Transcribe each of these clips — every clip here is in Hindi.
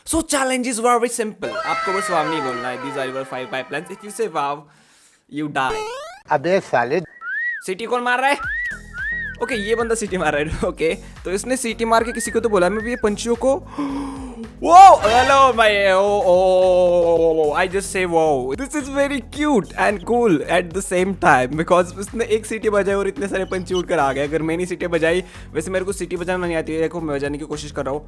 So challenges were very simple, आपको बस वाव नहीं बोलना है। These are your 5 pipelines, if you say wow you die. अबे साले सीटी कौन मार रहा है? ओके ये बंदा सीटी मार रहा है। ओके तो इसने सीटी मार के किसी को तो बोला, मैं भी ये पंछियों को वो hello my oh I just say वो this is very cute and cool at the same time, because उसने एक सीटी बजाई और इतने सारे पंछी उड़ कर आ गए। अगर मैंने सीटी बजाई, वैसे मेरे को सीटी बजाना नहीं आती है, देखो मैं बजाने की कोशिश कर रहा हूँ।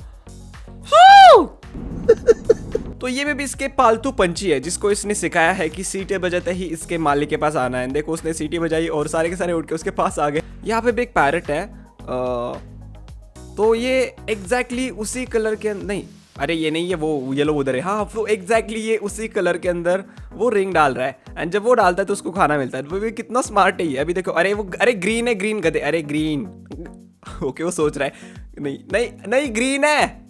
तो ये में भी इसके पालतू पंछी है जिसको इसने सिखाया है कि सीटी बजाते ही इसके मालिक के पास आना है। देखो उसने सीटी बजाई और सारे के सारे उड़ के उसके पास आ गए। यहाँ पे भी एक पैरट है, तो ये एग्जैक्टली उसी कलर के नहीं, अरे ये नहीं है, वो येलो उधर है। हाँ तो एग्जैक्टली ये उसी कलर के अंदर वो रिंग डाल रहा है, एंड जब वो डालता है तो उसको खाना मिलता है। वो भी कितना स्मार्ट है ये। अभी देखो, अरे वो अरे ग्रीन है, ग्रीन गधे, अरे ग्रीन। ओके वो सोच रहा है नहीं नहीं नहीं ग्रीन है।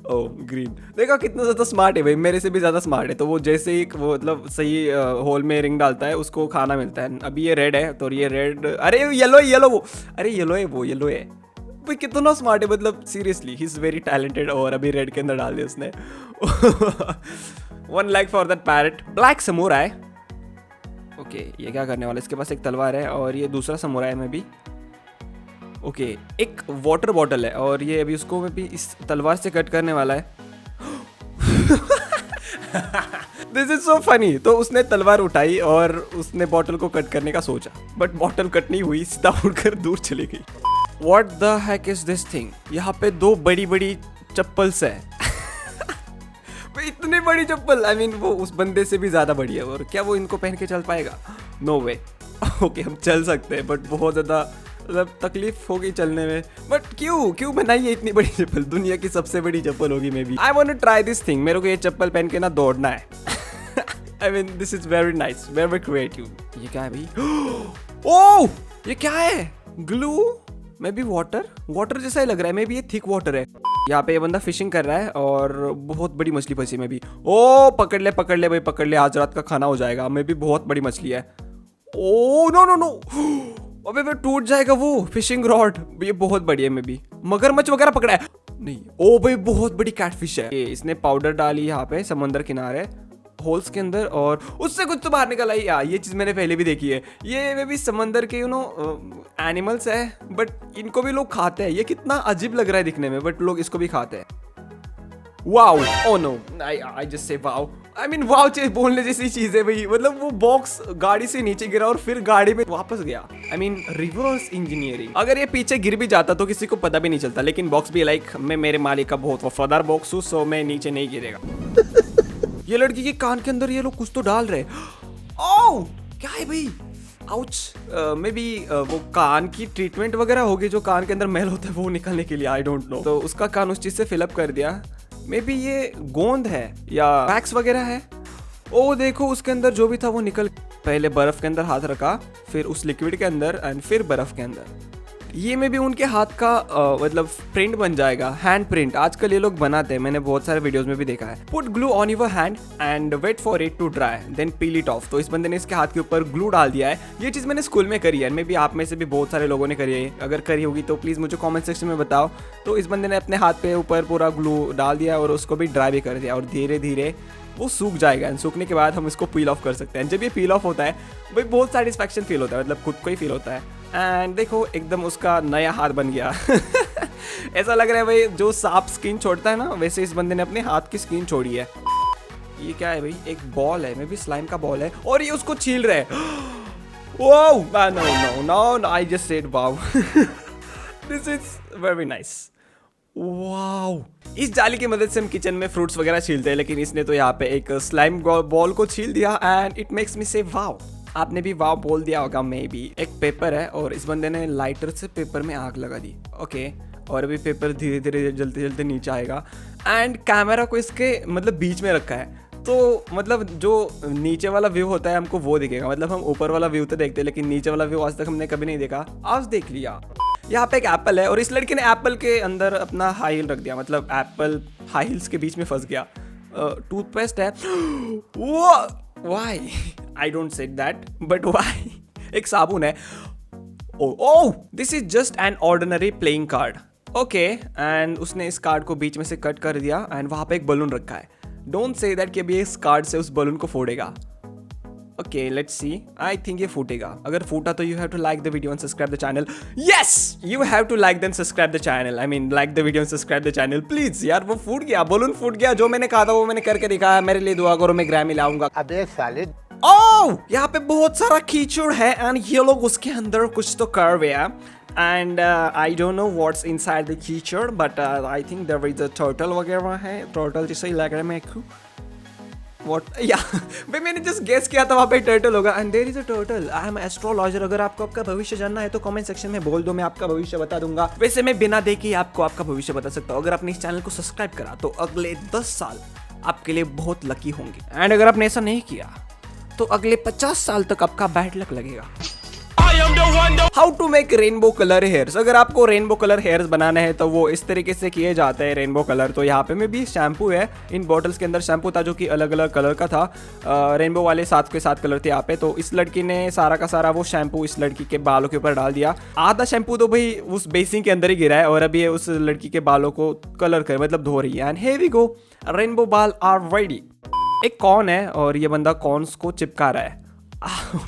ओ ग्रीन, देखो कितना ज्यादा स्मार्ट है भाई, मेरे से भी ज्यादा स्मार्ट है। तो वो जैसे ही वो मतलब सही होल में रिंग डालता है उसको खाना मिलता है। अभी ये रेड है तो ये रेड, अरे येलो येलो वो, अरे येलो है वो, येलो है भाई। कितना स्मार्ट है, मतलब seriously he is very talented. और अभी रेड के अंदर डाल दिया उसने। 1 like for that parrot. Black samurai, okay ये क्या करने वाला, इसके पास एक तलवार है और ये दूसरा समोराई में भी। ओके एक वाटर बॉटल है और ये अभी उसको मैं भी इस तलवार से कट करने वाला है। This is so funny. तो उसने तलवार उठाई और उसने बॉटल को कट करने का सोचा, बट बॉटल कट नहीं हुई, सीधा उड़कर दूर चली गई। What the heck is this thing? यहाँ पे 2 बड़ी बड़ी चप्पल्स है। इतनी बड़ी चप्पल, आई मीन वो उस बंदे से भी ज्यादा बड़ी है। और क्या वो इनको पहन के चल पाएगा? नो वे। ओके हम चल सकते हैं, बट बहुत ज्यादा मतलब तकलीफ होगी चलने में। बट क्यों बनाई है इतनी बड़ी चप्पल? दुनिया की सबसे बड़ी चप्पल होगी maybe. I want to try this thing. मेरे को ये चप्पल पहन के ना दौड़ना है। I mean this is very nice, very creative. ये क्या है भाई? ओह ये क्या है? ग्लू, मे बी वाटर जैसा ही लग रहा है। मे बी ये थिक वाटर है। यहाँ पे ये बंदा फिशिंग कर रहा है और बहुत बड़ी मछली फंसी में भी। ओ पकड़ ले भाई, पकड़ ले, आज रात का खाना हो जाएगा। मे भी बहुत बड़ी मछली है। ओ नो नो नो, अबे वो टूट जाएगा वो फिशिंग रॉड। ये बहुत बड़ी है। मे भी मगरमच्छ वगैरह पकड़ा है नहीं। ओ भाई बहुत बड़ी कैटफिश है। ये इसने पाउडर डाली यहाँ पे समुद्र किनारे होल्स के अंदर और उससे कुछ तो बाहर निकल आई। ये चीज मैंने पहले भी देखी है। ये मे भी समंदर के एनिमल्स है, बट इनको भी लोग खाते हैं। ये कितना अजीब लग रहा है दिखने में, बट लोग इसको भी खाते हैं। Wow, oh no, I just say wow. I mean wow बोलने जैसी चीज है भाई। मतलब वो बॉक्स गाड़ी से नीचे गिरा और फिर गाड़ी में वापस गया। I mean reverse engineering. अगर ये पीछे गिर भी जाता तो किसी को पता भी नहीं चलता, लेकिन बॉक्स भी लाइक मैं मेरे मालिक का बहुत वफादार बॉक्स हूँ, सो मैं नीचे नहीं गिरेगा। ये लड़की के कान के अंदर ये लोग कुछ तो डाल रहे। ओह क्या है भाई? आउच। मे बी वो कान की ट्रीटमेंट वगैरह होगी, जो कान के अंदर मैल होता है वो निकलने के लिए। आई डोंट नो। तो उसका कान उस चीज से फिलअप कर दिया। मे बी ये गोंद है या वैक्स वगैरह है। ओ देखो उसके अंदर जो भी था वो निकल। पहले बर्फ के अंदर हाथ रखा, फिर उस लिक्विड के अंदर एंड फिर बर्फ के अंदर। ये में भी उनके हाथ का मतलब प्रिंट बन जाएगा, हैंड प्रिंट। आजकल ये लोग बनाते हैं, मैंने बहुत सारे वीडियोस में भी देखा है। Put glue on your hand and wait for it to dry then peel it off. तो इस बंदे ने इसके हाथ के ऊपर ग्लू डाल दिया है। ये चीज़ मैंने स्कूल में करी है, मे बी आप में से भी बहुत सारे लोगों ने करी है। अगर करी होगी तो प्लीज़ मुझे कॉमेंट सेक्शन में बताओ। तो इस बंदे ने अपने हाथ पे ऊपर पूरा ग्लू डाल दिया और उसको भी ड्राई भी कर दिया और धीरे धीरे वो सूख जाएगा। एंड सूखने के बाद हम इसको पील ऑफ कर सकते हैं। जब ये पील ऑफ होता है भाई बहुत सेटिस्फैक्शन फील होता है, मतलब खुद को ही फील होता है। एंड देखो एकदम उसका नया हाथ बन गया। ऐसा लग रहा है भाई जो सांप स्किन छोड़ता है ना, वैसे इस बंदे ने अपने हाथ की स्किन छोड़ी है। ये क्या है भाई? एक बॉल है, मे बी स्लाइम का बॉल है और ये उसको छील रहे हैं। Oh no no no, I just said wow. This is very nice. Wow, इस जाली की मदद से हम किचन में फ्रूट्स वगैरह छीलते हैं, लेकिन इसने तो यहाँ पे एक स्लाइम बॉल को छील दिया एंड इट मेक्स मी से वाओ। आपने भी वाव बोल दिया होगा मे बी। एक पेपर है और इस बंदे ने लाइटर से पेपर में आग लगा दी। ओके और अभी पेपर धीरे धीरे जलते जलते नीचे आएगा एंड कैमरा को इसके मतलब बीच में रखा है। तो मतलब जो नीचे वाला व्यू होता है हमको वो दिखेगा। मतलब हम ऊपर वाला व्यू तो देखते हैं, लेकिन नीचे वाला व्यू आज तक हमने कभी नहीं देखा। आज देख लिया। यहाँ पे एक एप्पल है और इस लड़के ने एप्पल के अंदर अपना हाई हील रख दिया। मतलब एप्पल हाई हील्स के बीच में फंस गया। टूथपेस्ट है। Why? I don't say that, but why? एक साबुन है। Oh, this is just an ordinary playing card. Okay and उसने इस कार्ड को बीच में से कट कर दिया एंड वहां पे एक बलून रखा है। डोंट से दैट कि अभी इस कार्ड से उस बलून को फोड़ेगा। Okay let's see, I think ये फूटेगा। अगर फूटा तो you have to like the video and subscribe the channel. Yes, you have to like then subscribe the channel. I mean like the video and subscribe the channel please. यार वो फूट गया, बलून फूट गया। जो मैंने कहा था वो मैंने करके दिखाया। मेरे लिए दुआ करो, मैं ग्रैमी लाऊंगा। अबे साले ओह, यहाँ पे बहुत सारा कीचड़ है एंड ये लोग उसके अंदर कुछ तो कर रहे हैं and I don't know what's inside the कीचड़ but I think there is a turtle वगैरह है। टर्टल जैसा ही लग रहा है मेरे को। What? या भाई मैंने जस्ट गेस किया था वहाँ पे टर्टल होगा and there is a turtle. I am astrologer. अगर आपको आपका भविष्य जानना है तो कमेंट सेक्शन में बोल दो, मैं आपका भविष्य बता दूंगा। वैसे मैं बिना देखे ही आपको आपका भविष्य बता सकता हूँ। अगर आपने इस चैनल को सब्सक्राइब करा तो अगले 10 साल आपके लिए बहुत लकी होंगे एंड अगर आपने ऐसा नहीं किया तो अगले 50 साल तक आपका बैड लक लगेगा। How to make rainbow colour hairs. अगर आपको रेनबो कलर हेयर्स बनाना है तो वो इस तरीके से किए जाते हैं रेनबो कलर। तो यहाँ पे में भी शैम्पू है, इन बॉटल्स के अंदर शैम्पू था जो कि अलग अलग कलर का था। रेनबो वाले 7 के 7 कलर थे यहाँ पे। तो इस लड़की ने सारा का सारा वो शैम्पू इस लड़की के बालों के ऊपर डाल दिया। आधा शैम्पू तो भाई उस बेसिन के अंदर ही गिरा है और अभी ये उस लड़की के बालों को कलर कर मतलब धो रही है and here we go, rainbow बाल आर रेडी। एक कॉर्न है और ये बंदा कॉर्न्स को चिपका रहा है।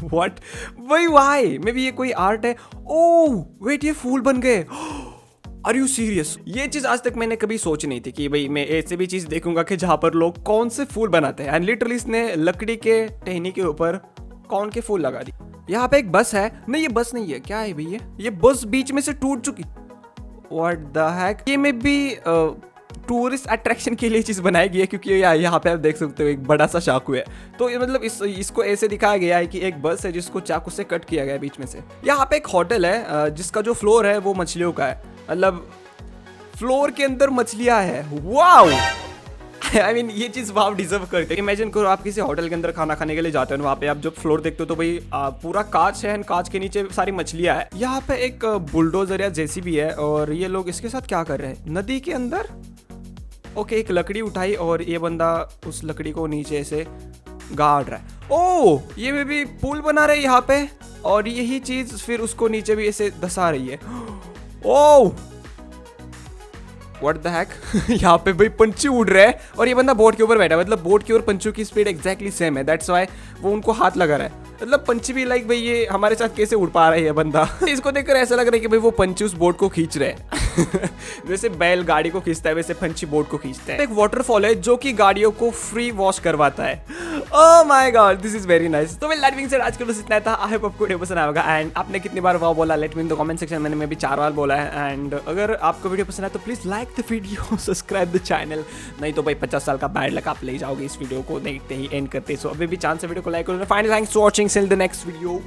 What? वही वाई मे बी ये कोई आर्ट है। ओह वेट, ये फूल बन गए। Are you serious? ये चीज आज तक मैंने कभी सोची नहीं थी कि भाई मैं ऐसे भी चीज देखूंगा कि जहां पर लोग कौन से फूल बनाते हैं एंड लिटरली इसने लकड़ी के टहनी के ऊपर कौन के फूल लगा दी। यहाँ पे एक बस है। नहीं ये बस नहीं है, क्या है भैया? ये बस बीच में से टूट चुकी। What the heck? ये मे बी टूरिस्ट अट्रैक्शन के लिए चीज़ बनाई गई है क्योंकि यहाँ पे आप देख सकते हो एक बड़ा सा चाकू है। तो ये मतलब इसको ऐसे दिखाया गया है कि एक बस है जिसको चाकू से कट किया गया है बीच में से। यहाँ पे एक होटल है जिसका जो फ्लोर है वो मछलियों का है। मतलब फ्लोर के अंदर मछलियाँ हैं। वाओ, आई मीन ये चीज़ वाव डिजर्व करते हैं। इमेजिन करो आप किसी होटल के अंदर खाना खाने के लिए जाते हो, वहाँ पे आप जब फ्लोर देखते हो तो भाई पूरा कांच है, कांच के नीचे सारी मछलियाँ है। यहाँ पे एक बुलडोजर या जेसीबी है और ये लोग इसके साथ क्या कर रहे हैं नदी के अंदर। ओके, एक लकड़ी उठाई और ये बंदा उस लकड़ी को नीचे से गाड़ रहा है। ओह, ये में भी पुल बना रहे हैं यहाँ पे और यही चीज फिर उसको नीचे भी ऐसे धसा रही है। Oh what the hack. यहाँ पे भाई पंछी उड़ रहे हैं और ये बंदा बोट के ऊपर बैठा है। मतलब बोट की और पंछियों की स्पीड एग्जैक्टली सेम है, दैट्स व्हाई वो उनको हाथ लगा रहा है। मतलब पंछी भी लाइक भाई ये हमारे साथ कैसे उड़ पा रहा है बंदा। इसको देखकर ऐसा लग रहा है कि भाई वो पंछी उस बोट को खींच रहे हैं। जैसे बैल गाड़ी को खींचता है वैसे पंछी बोट को खींचता है। एक वाटरफॉल है जो कि गाड़ियों को फ्री वॉश करवाता है। Oh my God, this is very nice. तो दैट बीइंग सेड आज के बस इतना था। आई होप आपको वीडियो पसंद आएगा एंड आपने कितनी बार वाव बोला let me in the comment section. मैंने भी 4 बार बोला है एंड अगर आपको वीडियो पसंद आए तो please like the video, subscribe the channel. नहीं तो भाई 50 साल का बैड लक आप ले जाओगे इस वीडियो को देखते ही एंड करते। सो अभी भी चांस है वीडियो को लाइक करो। Finally thanks for watching, till the next video.